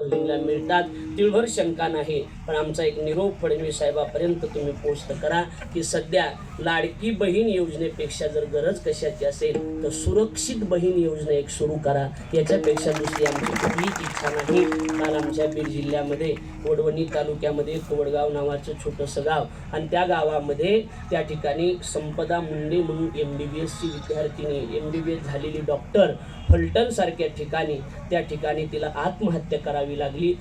बहिणीला मिळतात, तिळभर शंका नाही. पण आमचा एक निरोप फडणवीस साहेबापर्यंत तुम्ही पोस्ट करा की सध्या लाडकी बहीण योजनेपेक्षा जर गरज कशाची असेल तर सुरक्षित बहीण योजना एक सुरू करा. याच्यापेक्षा दुसरी आमची कुठलीच इच्छा नाही. काल आमच्या बीड जिल्ह्यामध्ये वडवणी तालुक्यामध्ये कोवडगाव नावाचं छोटंसं गाव आणि त्या गावामध्ये त्या ठिकाणी संपदा मुंडे म्हणून MBBSची विद्यार्थिनी, MBBS झालेली डॉक्टर, फलटण सारख्या ठिकाणी त्या ठिकाणी तिला आत्महत्या करावी लागली.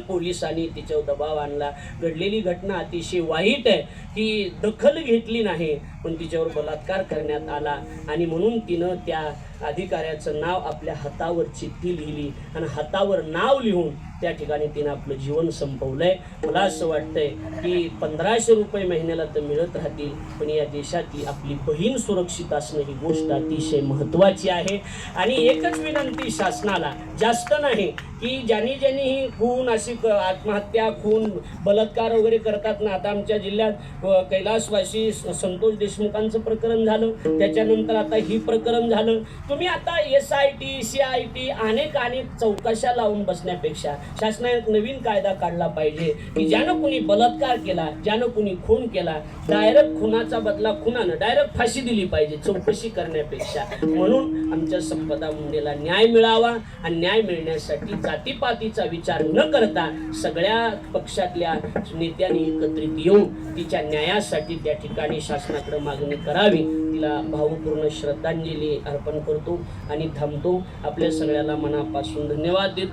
पोलिसांनी तिच्यावर दबाव आणला. घडलेली घटना अतिशय वाईट आहे. ती दखल घेतली नाही पण तिच्यावर बलात्कार करण्यात आला आणि म्हणून तिनं त्या अधिकाऱ्याचं नाव आपल्या हातावर चिठ्ठी लिहिली आणि हातावर नाव लिहून त्या ठिकाणी तिनं आपलं जीवन संपवलंय. मला असं वाटतंय की 1500 रुपये महिन्याला तर मिळत राहतील पण या देशातली आपली बहीण सुरक्षित असणं ही गोष्ट अतिशय महत्त्वाची आहे. आणि एकच विनंती शासनाला, जास्त नाही, की ज्यांनी ही खून अशी आत्महत्या, खून, बलात्कार वगैरे करतात ना, आता आमच्या जिल्ह्यात कैलासवासी संतोष देशमुखांचं प्रकरण झालं, त्याच्यानंतर आता ही प्रकरण झालं. तुम्ही आता SIT, CIT अनेक चौकशा लावून बसण्यापेक्षा शासनाने नवीन कायदा काढला पाहिजे की ज्यानं कुणी बलात्कार केला, ज्यानं कुणी खून केला, डायरेक्ट खुनाचा बदला खुनानं डायरेक्ट फाशी दिली पाहिजे चौकशी करण्यापेक्षा. म्हणून आमच्या संपदा मुंडेला न्याय मिळावा आणि न्याय मिळण्यासाठी जातीपातीचा विचार न करता सगळ्या पक्षातल्या नेत्यांनी एकत्रित येऊन तिच्या न्यायासाठी त्या ठिकाणी शासनाकडे मागणी करावी. तिला भावपूर्ण श्रद्धांजली अर्पण करतो आणि थांबतो. आपल्या सगळ्याला मनापासून धन्यवाद देतो.